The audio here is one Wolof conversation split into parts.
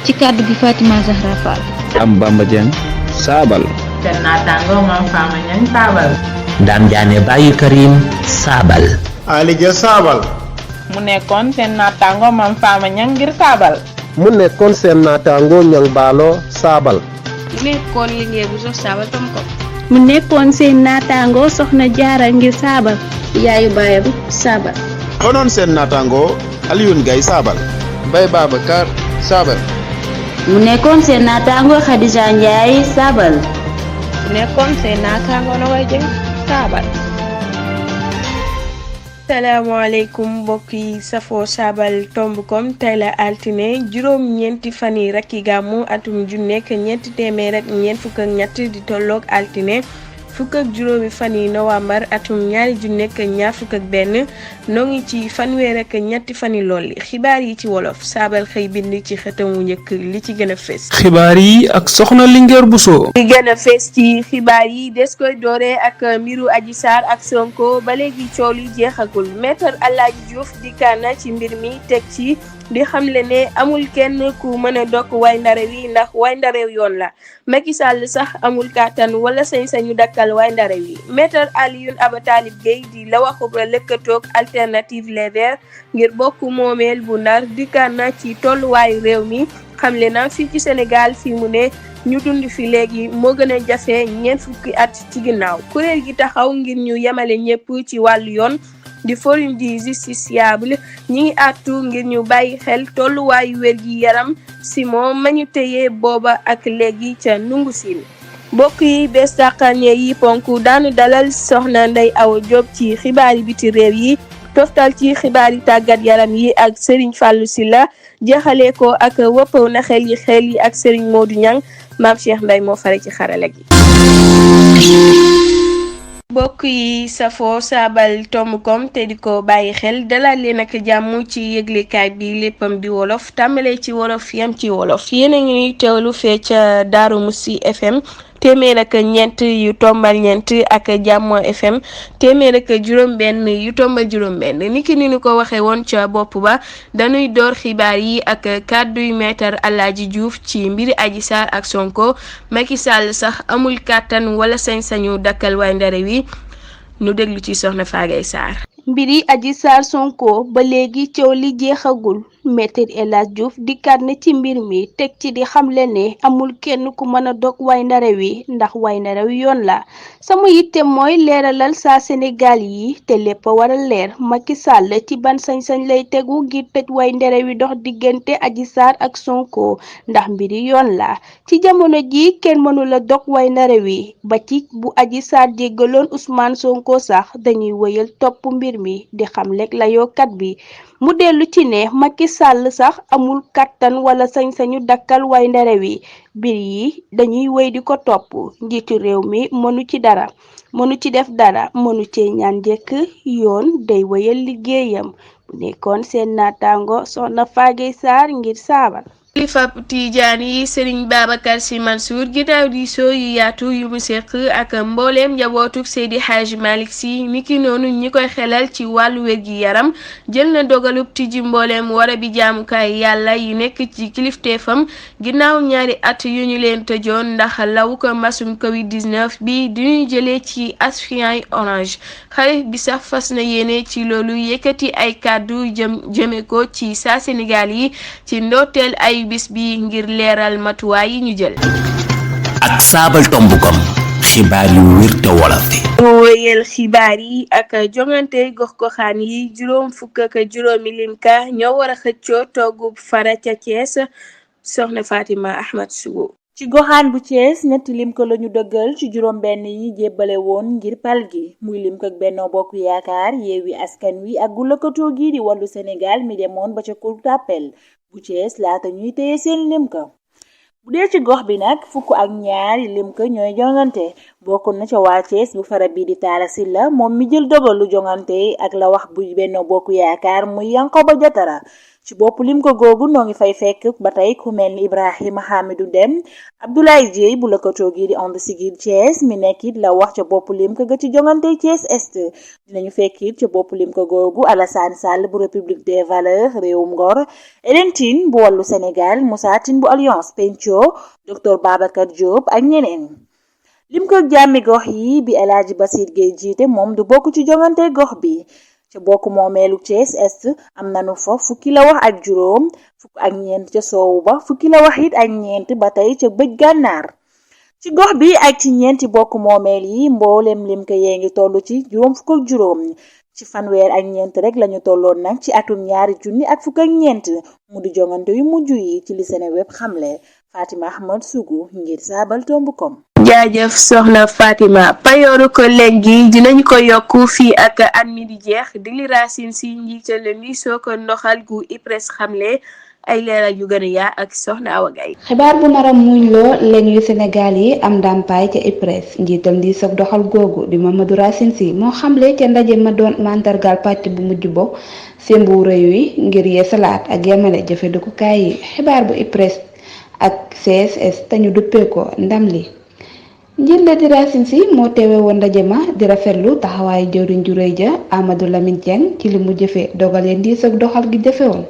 ci kàddu gi Fatima Zahra Fall. am Bamba Dieng saabal. seen naataango Mame Fama Niang saabal. Ndam Diané Baye Karim saabal. Ali Dia saabal. mu nekkoon seen naataango Mame Fama Niang ngir saabal. mu nekkoon seen naataango Niang Baalo saabal. mu nekkoon Lingeer Buso saabal tam ko. mu nekkoon seen naataango soxna Jaara ngir saabal. yaayu baayam saabal. doonoon seen naataango Alioune Gaye saabal. Mbaye Babacar saabal. mu nekkoon seen naataango Khadija Ndiaye saabal. mu nekkoon seen naataango Nogaye Dieng saabal. salaamaaleykum mbokk yi safoo saabal tomb.com tey la altine juróom-ñeenti fan yi rakki gàmmu atum ju nekk ñeenti téeméer ak ñeent fukk ak ñett di tolloog altine fukk ak juróomi fan yi nowàmbar atum ñaari ju nekk ñaar fukk ak benn noo ngi ci fanweer ak ñetti fan yi lool xibaar yi ci wolof saabal xëy bind ci xëtam wu njëkk li ci gën a fës. xibaar yi ak soxna Lingeer Buso. li gën a fës ci xibaar yi des koy doore ak mbiru Adji Sarr ak Sonko ba léegi coow li jeexagul maître Alaaji Diouf dikkaana ci mbir mi teg ci di xamle ne amul kenn ku mën a dokk way ndare wi ndax way ndarew yoon la Macky Sall sax amul kàttan wala sañ-sañu dakkal way ndare wi maître Alioune Aba Talib Gueye di la waxub lëkkatoog alternative les verts ngir bokk moomeel bu Ndar dikkaan na ci tolluwaayu réew mi xamle na fii ci Sénégal fi mu ne ñu dund fi léegi moo gën a jafe ñeent fukki at ci ginnaaw kuréel gi taxaw ngir ñu yemale ñëpp ci wàllu yoon di forum du justiciable ñi ngi àttu ngir ñu bàyyi xel tolluwaayu wér gi yaram Simon ma ñu téye booba ak léegi ca nungu siin mbokk yi bés tàqane yi ponk daanu dalal soxna Ndeye Awa Diop ci xibaari biti réew yi toftal ci xibaari tàggat yaram yi ak Serigne Fallou Sylla jeexale ko ak wëppaw na xel yi ak Serigne Modou Niang Mame Cheikh Mbaye moo fare ci xarala gi mbokk yi safoo saabal tomb.com te di ko bàyyi xel dalal leen ak jàmm ci yëglekaay bi léppam di wolof tàmbalee ci wolof yam ci wolof yéen a ngi teewlu fee ca Daaru Musi FM téeméer ak ñeent yu tombal ñeent ak jàmmo FM téeméer ak juróom-benn yu tombal juróom-benn niki ni ñu ko waxee woon ca bopp ba dañuy door xibaar yi ak kàdduy maître Alaaji Diouf ci mbiri Adji Sarr ak Sonko Macky Sall sax amul kàttan wala sañ-sañu dakkal way ndare wi nu déglu ci soxna Fagay Sarr. mbiri Adji Sarr Sonko ba léegi coow li jeexagul maître El Hadji Diouf dikkaat na ci mbir mi teg ci di xamle ne amul kenn ku mën a dog way ndare wi ndax way ndare wi yoon la sama yitte mooy leeralal saa Sénégal yi te lépp a war a leer Macky Sall ci ban sañ-sañ lay tegu ngir tëj way ndare wi dox diggante Adji Sarr ak Sonko ndax mbiri yoon la ci jamono ji kenn mënula dog way ndare wi ba ci bu Adji Sarr jéggaloon Ousmane Sonko sax dañuy wëyal topp mbir mi di xam lekk la yookat bi mu dellu ci ne Macky Sall sax amul kattan wala sañ-sañu dakkal way ndare wi mbir yi dañuy wéy di ko topp njiitu réew mi mënu ci dara mënu ci def dara mënu cee ñaan njëkk yoon day wéyal liggéeyam bu nekkoon seen naataango soxna Fagay Sarr ngir saabal kilifa Tijaan yi Serigne Babacar Sy Mansour ginnaaw di soo yu yaatu yu mu séq ak mbooleem njabootuk Seydi Hadji Malick Sy niki noonu ñi koy xelal ci wàllu wér gi yaram jël na dogalub tijji mbooleem wara bi jaamukaay yàlla yi nekk ci kilifteefam ginnaaw ñaari at yu ñu leen tëjoon ndax law ko mbasum Covid-19 bi diñuy jëlee ci asfiyaay orange xalif bi sax fas na yéene ci loolu yëkkati ay kàddu jëme ko ci saa Sénégal yi ci ndoorteel ay bis bi ngir leeral matuwaay yi ñu jël. ak saabal tomb.com xibaar yu wér te wolof mu wéyal xibaar yi ak jongante gox-goxaan yi juróom fukk ak juróomi limka ñoo war a xëccoo toogu fara ca Thiès soxna Fatima Ahmad Sougou ci goxaan bu Thiès ñetti limka lañu dëggal ci juróom benn yi jébbale woon ngir pal gi muy limka ak Benno Bokk Yaakaar Yewwi Askan Wi ak gu lëkkatoo gi di Wallu Sénégal mi demoon ba ca cour d'appel bu Thiès laata ñuy téye seen limka bu dee ci gox bi nag fukk ak ñaari limka ñooy jongante bokk na ca waa Thiès bu fara bi di Talla Sylla moom mi jël dogalu jongante ak la wax bu Benno Bokk Yaakaar muy Yankoba Diatara ci bopp lim ko googu noo ngi fay fekk ba tey ku mel ni Ibrahima Hamidou Dem Abdoulaye Dieye bu lëkkatoo gi di ànd sigil Thiès mi nekkit la wax ca bopp lim ko ga ci jongante Thiès Est dinañu fekkit ca bopp lim ko googu Alassane Sall bu République des Valeurs réewum Ngor Hélène Tine bu Wallu Sénégal Moussa Tine bu Alliance Penco docteur Babacar Diop ak ñeneen lim ko jàmmi gox yi bi El Hadji Bassir Gueye jiite moom du bokk ci jongante gox bi ca bokk moomeelu Thiès Est am nanu fa fukki la wax ak juróom fukk ak ñeent ca soowu ba fukki la wax it ak ñeent ba tey ca bëj gànnaar ci gox bi ak ci ñeenti bokk moomeel yi mboolem lim ko yee ngi toll ci juróom fukk ak juróom ci fanweer ak ñeent rek lañu tolloon nag ci atum 2000 ak fukk ak ñeent mu di jongante yu mujj yi ci li Seneweb xamle Fatima Ahmad Sougou ngir saabal tomb.com. jaajëf soxna Fatima payooru ko léegi dinañ ko yokku fii ak at mi di jeex di li Racine si njiital mi soo ko ndoxal gu IPRES xamle ay leeral yu gën a yaa ak soxna Awa Gaye. xibaar bu naram muñ loo leen yu Sénégal yi am ndàmpaay ca IPRES njiitam di soog doxal googu di Mamadou Racine si moo xamle ca ndaje ma doon mandargal pàcc bu mujj bo sembu réew yi ngir yee salaat ak yemale jëfandikukaay yi xibaar bu IPRES ak CSS te ñu duppee ko ndam li njiit la di Racine si moo teewe woon ndaje ma di rafetlu taxawaayu jëwriñ ju rëy ja Amadou Lamine Dieng ci li mu jëfe dogalee ndiis ak doxal gi jëfe woon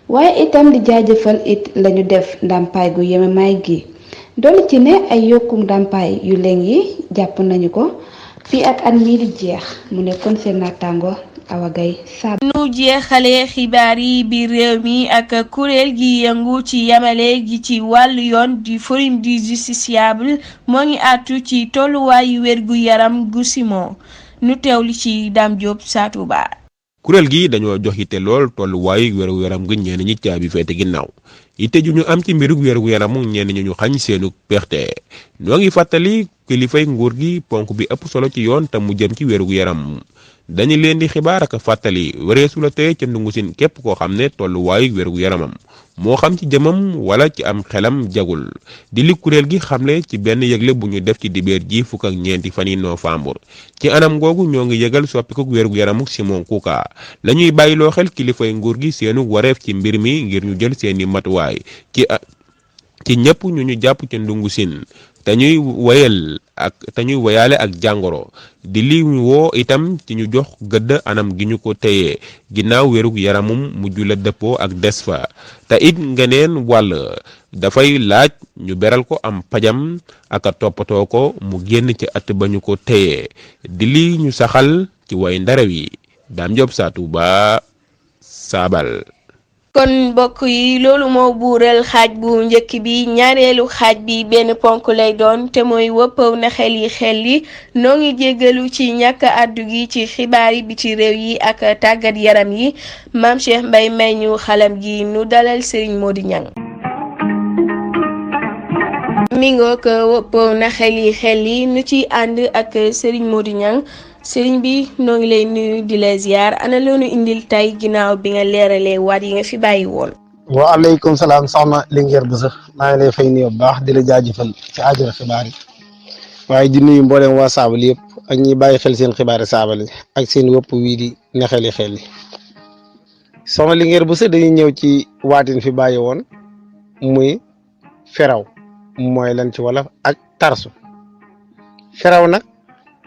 waaye itam di jaajëfal it lañu def ndàmpaay gu yememaay gi dolli ci ne ay yokku ndàmpaay yu leen yi jàpp nañu ko fii ak at mii di jeex mu nekkoon seen naataango Awa Gaye Sab. nu jeexale xibaar yi biir réew mi ak kuréel gi yëngu ci yamale gi ci wàllu yoon du forum du justiciable moo ngi àttu ci tolluwaayu wérgu yaram gu Simon nu teewlu ci Dame Diop Satou Ba. kuréel gi dañoo jox yitte lool tolluwaayu wérgu yaram gi ñenn ñi caabi feete ginnaaw yitte ju ñu am ci mbirug wérgu yaramu ñenn ñi ñu xañ seenu pexte ñoo ngi fàttali kilifay nguur gi ponk bi ëpp solo ci yoon te mu jëm ci wérgu yaram dañu leen di xibaar ak fàttali wareesu la tey ca ndungu sin képp koo xam ne tolluwaayu wérgu yaramam moo xam ci jëmam wala ci am xelam jagul di li kuréel gi xamle ci benn yëgle bu ñu def ci dibeer ji fukk ak ñeenti fani novembre ci anam googu ñoo ngi yëgal soppikuk wérgu yaramuk Simon Kuka lañuy bàyyiloo xel kilifay nguur gi seenu wareef ci mbir mi ngir ñu jël seeni matuwaay ci ñëpp ñu jàpp ca ndungu sin te ñuy woyaale ak jàngoro di li woo itam ci ñu jox gëdd anam gi ñu ko téyee ginnaaw wérug yaramum mujj la dëppoo ak des fa te it ngeneen wàll dafay laaj ñu beral ko am pajam ak a toppatoo ko mu génn ci at ba ñu ko téyee di li ñu saxal ci way ndarew yi Dame Diop Satou Ba Saabal. kon mbokk yi loolu moo buural xaaj bu njëkk bi ñaareelu xaaj bi benn ponk lay doon te mooy wëppaw na xel yi noo ngi jéggalu ci ñàkk àddu gi ci xibaar yi bi ci réew yi ak tàggat yaram yi Maam Cheikh Mbaye may ñu xalam gi nu dalal Serigne Modou Niang mi ngoo ko wëppaw na xel yi nu ci ànd ak Serigne Modou Niang sëriñ bi noo ngi lay nuyu di la ziar ana loonu indil tay ginnaaw bi nga leeralee waat yi nga fi bàyyi woon. waaleykum salaam soxna Lingeer Buso maa ngi lay fay nuyu bu baax di la jaajëfal ci aajo xibaar yi waaye di nuyu mboolem waa Saabal yëpp ak ñi bàyyi xel seen xibaari Saabal yi ak seen wëpp wii di nexeli xel yi soxna Lingeer Buso dañuy ñëw ci waatin fi bàyyi woon muy feraw mooy lan ci wolof ak tarsu feraw nag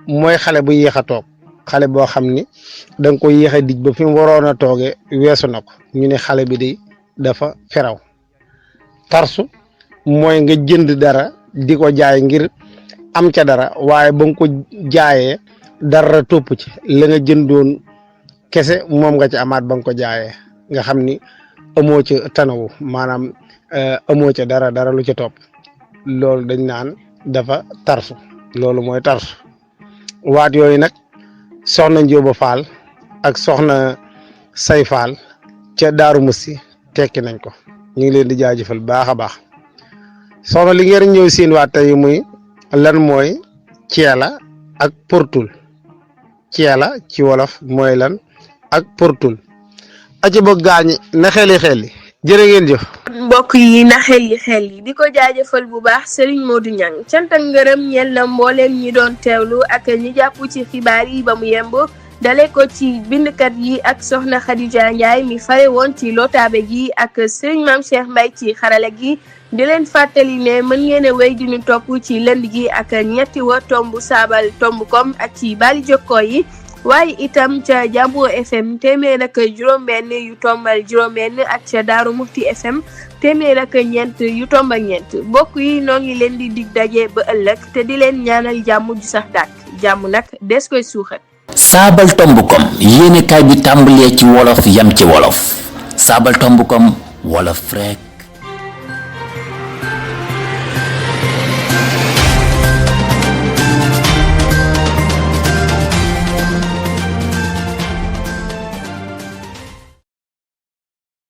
mooy xale bu yéex a toog xale boo xam ni da nga ko yéex a dij ba fi mu waroon a toogee weesu na ko ñu ne xale bi de dafa feraw tarsu mooy nga jënd dara di ko jaay ngir am ca dara waaye ba nga ko jaayee dara topp ci la nga jëndoon kese moom nga ci amaat ba nga ko jaayee nga xam ni amoo ca tanawu maanaam amoo ca dara lu ca topp loolu dañ naan dafa tarsu loolu mooy tarsu waat yooyu nag soxna Njóoba Faal ak soxna Say Faal ca Daaru Musti tekki nañ ko ñu ngi leen di jaajëfal baax a baax soxna li ngeen ñëw seen waat tey muy lan mooy ceela ak portul ceela ci wolof mooy lan ak portul aci ba gaañi na xeli jërë ngeen jëf mbokk yi na xel yi di ko jaajëfal bu baax Serigne Modou Niang cant ak ngërëm ñeel na mbooleem ñi doon teewlu ak ñi jàpp ci xibaar yi ba mu yemb dale ko ci bindkat yi ak soxna Khadija Ndiaye mi fare woon ci lotaabe gi ak sëriñ Maam Cheikh Mbaye ci xarala gi di leen fàttali ne mën ngeen a wéy di ñu topp ci lënd gi ak ñetti wa tomb saabal tomb kom ak ci bali jokkoo yi waaye itam ca Jambo FM téeméer ak juróom-benn yu tombal juróom-benn ak ca Daaru Muxti FM téeméer ak ñeent yu tombal ñeent mbokk yi noo ngi leen di dig daje ba ëllëg te di leen ñaanal jàmm ju sax dàkk jàmm nag des koy suuxat. saabal tombukom yéenekaay bi tàmbalee ci wolof yam ci wolof saabal tombukom wolof rek